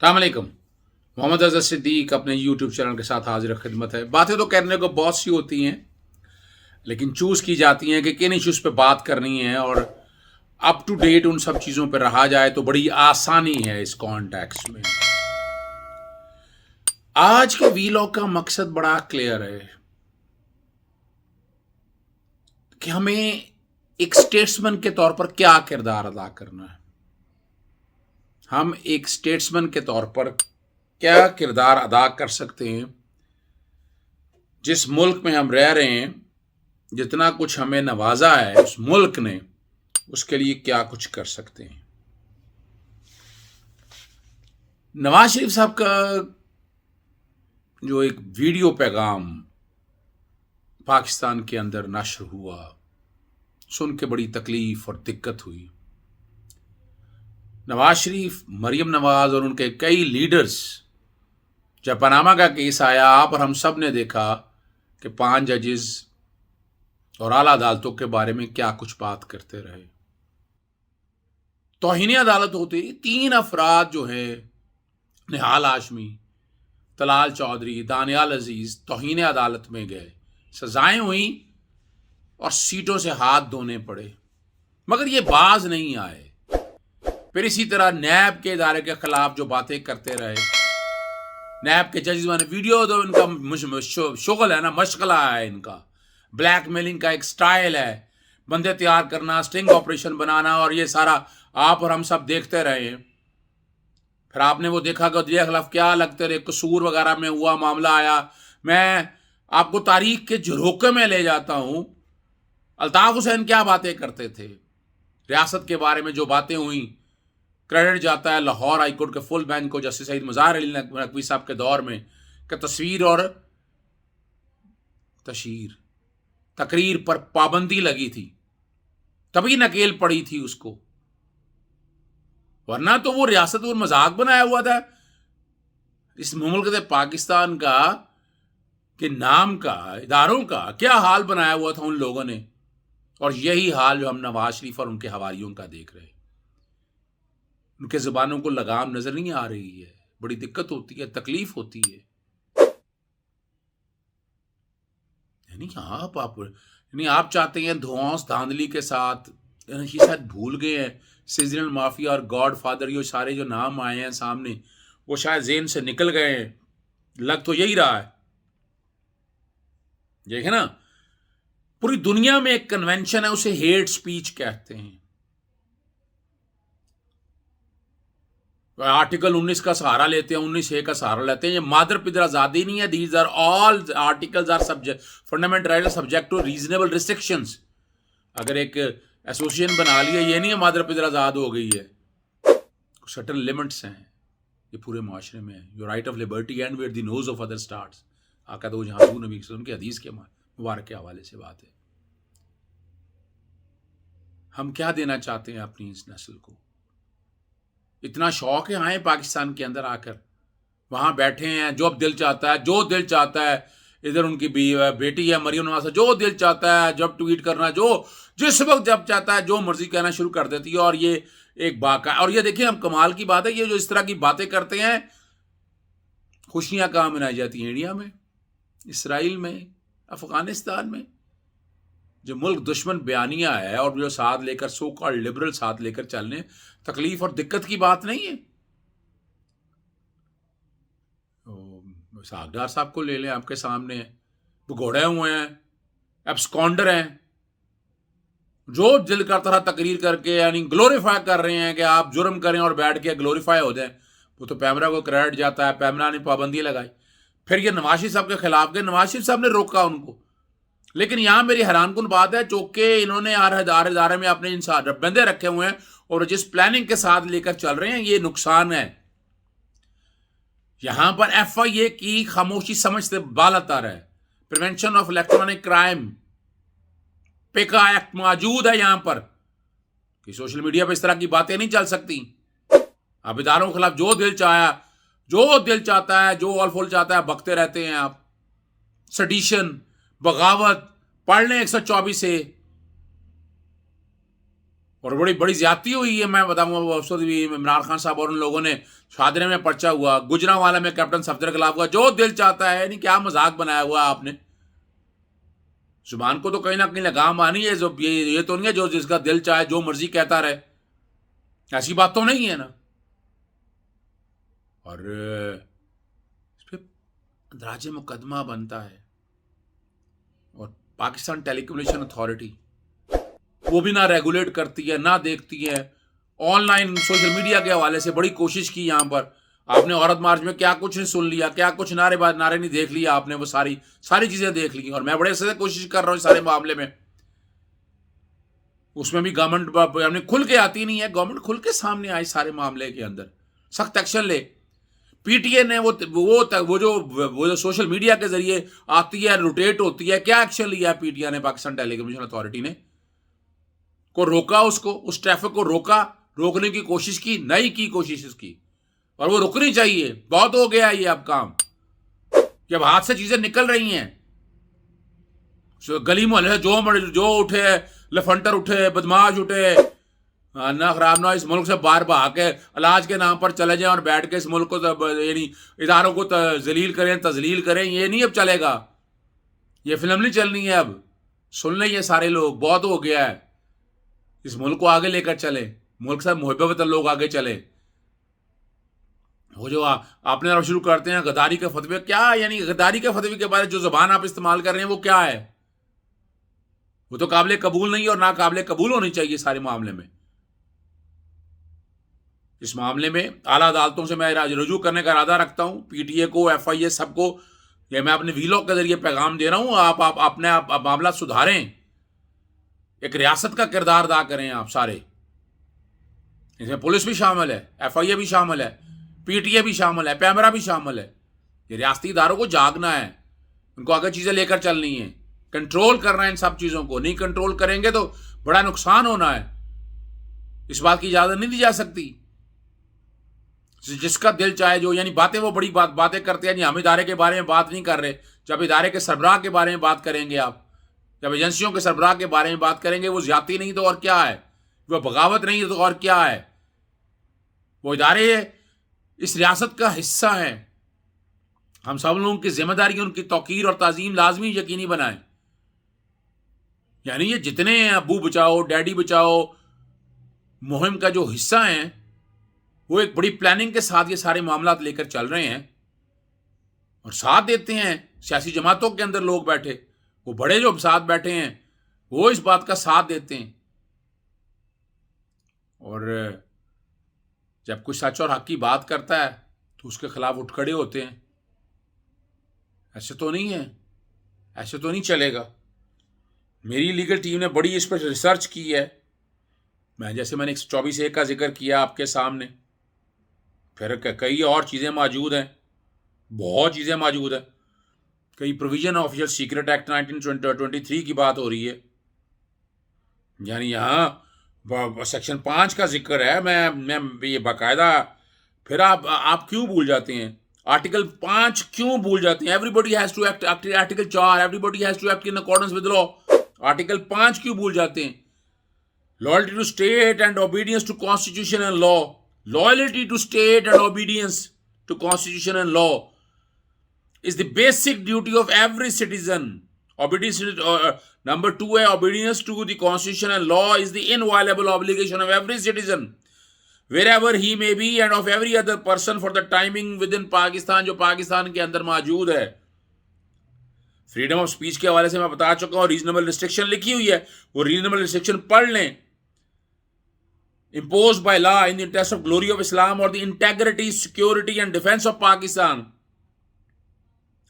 अस्सलामुअलैकुम। मोहम्मद अज़हर सिद्दीक अपने YouTube channel के साथ हाजिर खिदमत है। बातें तो करने को बहुत सी होती हैं, लेकिन चूज़ की जाती हैं कि किन इश्यूज़ पे बात करनी है और अप टू डेट उन सब चीज़ों पे रहा जाए तो बड़ी आसानी है इस कॉन्टेक्स्ट में। आज के वीलॉग का मकसद बड़ा क्लियर है कि हमें एक स्टेट्समैन के तौर पर क्या किरदार अदा करना है। हम एक स्टेट्समैन के तौर पर क्या किरदार अदा कर सकते हैं। जिस मुल्क में हम रह रहे हैं, जितना कुछ हमें नवाजा है उस मुल्क ने, उसके लिए क्या कुछ कर सकते हैं। नवाज शरीफ साहब का जो एक वीडियो पैगाम पाकिस्तान के अंदर नश्र हुआ, सुन के बड़ी तकलीफ और दिक्कत हुई। नवाज शरीफ, मरियम नवाज और उनके कई लीडर्स, जब पनामा का केस आया पर हम सब ने देखा कि 5 जजेस और आला अदालतों के बारे में क्या कुछ बात करते रहे। तौहीन अदालत होती 3 अफराद जो है, निहाल हाशमी, तलाल चौधरी, दानियाल अजीज, तौहीन अदालत में गए, सजाएं हुई और सीटों से हाथ धोने पड़े, मगर ये बाज नहीं आए। फिर इसी तरह नैब के इदारे के खिलाफ जो बातें करते रहे, नैब के जजेस ने वीडियो, तो इनका शुगल है ना, मशगला है इनका, ब्लैकमेलिंग का एक स्टाइल है, बंदे तैयार करना, स्टिंग ऑपरेशन बनाना, और ये सारा आप और हम सब देखते रहे हैं। फिर आपने वो देखा कि उनके खिलाफ क्या लगते रहे, कसूर वगैरह में हुआ, मामला आया। मैं आपको तारीख के झरोके में ले जाता हूं। अल्ताफ हुसैन क्या बातें करते थे, रियासत के बारे में जो बातें हुई, क्रेडिट जाता है लाहौर हाई कोर्ट के फुल बेंच को, जस्टिस सईद मज़ार अली नकवी साहब के दौर में, कि तस्वीर और तकरीर पर पाबंदी लगी थी, तभी नकेल पड़ी थी उसको, वरना तो वो रियासत और मजाक बनाया हुआ था। इस मुल्क पाकिस्तान का के नाम का, इदारों का क्या हाल बनाया हुआ था उन लोगों ने, और यही हाल जो हम नवाज शरीफ और उनके हवारियों का देख रहे हैं। उनके जुबानों को लगाम नजर नहीं आ रही है, बड़ी दिक्कत होती है, तकलीफ होती है। यानी आप चाहते हैं धौंस धांधली के साथ, शायद भूल गए हैं सीजनल माफिया और गॉड फादर, ये सारे जो नाम आए हैं सामने, वो शायद जेन से निकल गए हैं। लग तो यही रहा है। देखे ना, पूरी दुनिया में एक कन्वेंशन है, उसे हेट स्पीच कहते हैं। आर्टिकल 19 का सहारा लेते हैं, 19A का सहारा लेते हैं। ये मादर पिदर आजादी नहीं है। These are all articles are subject fundamental right subject to reasonable restrictions. अगर एक एसोसिएशन बना लिया, ये नहीं है मादर पिदर आजाद हो गई है। सर्टन लिमिट्स हैं, ये पूरे माशरे में है। Your right of liberty and where the nose of other starts. आका दो जहां नबी के हदीस के मुबारक के हवाले से बात है। हम क्या देना चाहते हैं अपनी इस नस्ल को? इतना शौक है आए पाकिस्तान के अंदर आकर, वहां बैठे हैं, जो अब दिल चाहता है, जो दिल चाहता है, इधर उनकी बेटी है मरियम नवाज, जो दिल चाहता है जब ट्वीट करना, जो जिस वक्त जब चाहता है जो मर्जी कहना शुरू कर देती है। और ये एक बाका, और ये देखिए, हम कमाल की बात है, ये जो इस तरह की बातें करते हैं, खुशियां कहां मनाई जाती हैं? इंडिया में, इसराइल में, अफगानिस्तान में। जो मुल्क दुश्मन बयानिया है और जो साथ लेकर सो कॉल्ड लिबरल साथ लेकर चलने, तकलीफ और दिक्कत की बात नहीं है। सागदार साहब को ले लें, आपके सामने भगोड़े हुए हैं, एब्सकॉन्डर हैं, जो दिल करता रहा तकरीर करके, यानी ग्लोरीफाई कर रहे हैं कि आप जुर्म करें और बैठ के ग्लोरीफाई हो जाए। वो तो पैमरा को क्रेडिट जाता है, पैमरा ने पाबंदी लगाई। फिर ये नवाज शरीफ साहब के खिलाफ गए, नवाज शरीफ साहब ने रोका उनको। लेकिन यहां मेरी हैरानकुन बात है, चौके इन्होंने इदारे में अपने इंसान बंदे रखे हुए हैं और जिस प्लानिंग के साथ लेकर चल रहे हैं, ये नुकसान है। यहां पर FIA की खामोशी समझ से बालातर है। प्रिवेंशन ऑफ इलेक्ट्रॉनिक क्राइम पेका एक्ट मौजूद है यहां पर, कि सोशल मीडिया पर इस तरह की बातें नहीं चल सकती। आप इदारों के खिलाफ जो दिल चाहता है, जो ऑल फुल चाहता है, बकते रहते हैं आप। सडिशन, बगावत पढ़ लें 124 से। और बड़ी बड़ी ज्यादती हुई है। मैं बताऊंगा, वो उस वक्त भी इमरान खान साहब और उन लोगों ने शादरे में पर्चा हुआ, गुजरांवाला में कैप्टन सफदर के खिलाफ हुआ, जो दिल चाहता है। नहीं, क्या मजाक बनाया हुआ आपने। जुबान को तो कहीं ना कहीं लगाम आनी है। जो ये तो नहीं है जो जिसका दिल चाहे जो मर्जी कहता रहे, ऐसी बात तो नहीं है ना। और इस पे अंदराजे मुकदमा बनता है। और पाकिस्तान टेलीकम्युनिकेशन अथॉरिटी वो भी ना रेगुलेट करती है ना देखती है। ऑनलाइन सोशल मीडिया के हवाले से बड़ी कोशिश की। यहां पर आपने औरत मार्च में क्या कुछ नहीं सुन लिया, क्या कुछ नारे नहीं देख लिया आपने, वो सारी सारी चीजें देख ली। और मैं बड़े से कोशिश कर रहा हूं सारे मामले में। उसमें भी गवर्नमेंट खुल के आती नहीं है। गवर्नमेंट खुल के सामने आई सारे मामले के अंदर, सख्त एक्शन ले। पीटीए ने वो जो सोशल मीडिया के जरिए आती है, रोटेट होती है, क्या एक्शन लिया पीटीआई ने, पाकिस्तान टेलीकम्युनिकेशन अथॉरिटी ने को रोका, उसको उस ट्रैफिक को रोका, रोकने की कोशिश की, नहीं की कोशिश उसकी। और वो रुकनी चाहिए। बहुत हो गया ये अब काम, जब हाथ से चीजें निकल रही हैं। गली मोहल्ले जो उठे, लफंटर उठे, बदमाश उठे, ना खराब ना इस मुल्क से बाहर भाग के इलाज के नाम पर चले जाएं और बैठ के इस मुल्क को यानी इदारों को जलील करें, तजलील करें, ये नहीं अब चलेगा। ये फिल्म नहीं चलनी है अब। सुन लें ये सारे लोग, बहुत हो गया है। इस मुल्क को आगे लेकर चले, मुल्क से मोहब्बत लोग आगे चले। वो जो आपने अब शुरू करते हैं गद्दारी के फतवे, क्या यानी गद्दारी के फतवे के बारे में जो जबान आप इस्तेमाल कर रहे हैं वो क्या है? वो तो काबिल कबूल नहीं और ना काबिल कबूल होनी चाहिए सारे मामले में। इस मामले में आला अदालतों से मैं रुजू करने का इरादा रखता हूं। पीटीए को, एफआईए, सबको ये मैं अपने वीलॉग के जरिए पैगाम दे रहा हूं। आप अपने मामला सुधारें, एक रियासत का किरदार अदा करें आप सारे। इसमें पुलिस भी शामिल है, एफआईए भी शामिल है, पीटीए भी शामिल है, पैमरा भी शामिल है। ये रियासती इदारों को जागना है, उनको आगे चीजें लेकर चलनी है, कंट्रोल करना है इन सब चीजों को। नहीं कंट्रोल करेंगे तो बड़ा नुकसान होना है। इस बात की इजाजत नहीं दी जा सकती। जिसका दिल चाहे जो यानी बातें, वो बड़ी बातें करते हैं। हम इदारे के बारे में बात नहीं कर रहे। जब इदारे के सरबराह के बारे में बात करेंगे आप, जब एजेंसियों के सरबराह के बारे में बात करेंगे, वो ज्यादती नहीं तो और क्या है, वो बगावत नहीं तो और क्या है। वो इदारे इस रियासत का हिस्सा है। हम सब लोगों की जिम्मेदारी उनकी तौकीर और ताजीम लाजमी यकीनी बनाएं। यानी ये जितने अबू बचाओ डैडी बचाओ मुहिम का जो हिस्सा हैं, वो एक बड़ी प्लानिंग के साथ ये सारे मामला लेकर चल रहे हैं और साथ देते हैं। सियासी जमातों के अंदर लोग बैठे, वो बड़े जो साथ बैठे हैं, वो इस बात का साथ देते हैं। और जब कोई सच और हक की बात करता है तो उसके खिलाफ उठ खड़े होते हैं। ऐसे तो नहीं है, ऐसे तो नहीं चलेगा। मेरी लीगल टीम ने बड़ी इस पर रिसर्च की है। मैंने 124A का जिक्र किया आपके सामने, फिर कई और चीज़ें मौजूद हैं, बहुत चीज़ें मौजूद हैं। कई प्रोविजन ऑफिशियल सीक्रेट एक्ट 1923 की बात हो रही है। यानी यहाँ सेक्शन 5 का जिक्र है। मैं ये बाकायदा, फिर आप क्यों भूल जाते हैं आर्टिकल 5 क्यों भूल जाते हैं? Everybody has to act, article 4 everybody has to act in accordance with law. Article 5 क्यों भूल जाते हैं? Loyalty to state and obedience to constitution and law. Loyalty to state and obedience to constitution and law is the basic duty of every citizen. Obedience, number 2 है, obedience to the constitution and law is the inviolable obligation of every citizen wherever he may be and of every other person for the timing within Pakistan, जो पाकिस्तान के अंदर मौजूद है। Freedom of speech के हवाले से मैं बता चुका हूं। रीजनेबल रिस्ट्रिक्शन लिखी हुई है, वो रीजनेबल रिस्ट्रिक्शन पढ़ लें। imposed by law in the interest of glory of Islam or the integrity, security and defense of Pakistan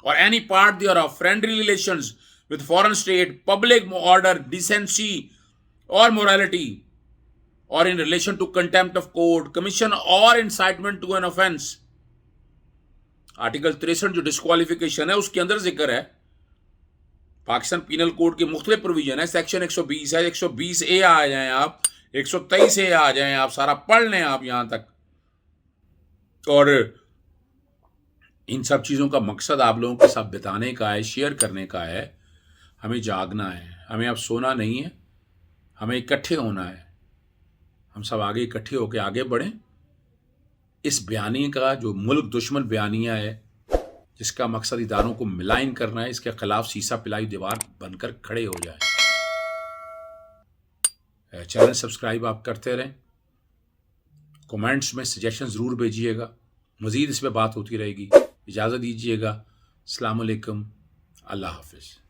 or any part thereof, friendly relations with foreign state, public order, decency or morality, or in relation to contempt of court, commission or incitement to an offense. Article 63 जो disqualification है उसके अंदर जिक्र है। Pakistan penal code के मुख्तलिफ provision है। Section 120 है, 120A आ जाए आप, 123A आ जाएं आप, सारा पढ़ लें आप यहां तक। और इन सब चीज़ों का मकसद आप लोगों के साथ बिताने का है, शेयर करने का है। हमें जागना है, हमें अब सोना नहीं है, हमें इकट्ठे होना है। हम सब आगे इकट्ठे होकर आगे बढ़ें। इस बयानी का जो मुल्क दुश्मन बयानिया है, जिसका मकसद इदारों को मिलाइन करना है, इसके खिलाफ सीसा पिलाई दीवार बनकर खड़े हो जाए। चैनल सब्सक्राइब आप करते रहें, कमेंट्स में सजेशन ज़रूर भेजिएगा, मज़ीद इस पर बात होती रहेगी। इजाज़त दीजिएगा। अस्सलाम वालेकुम, अल्लाह हाफ़िज़।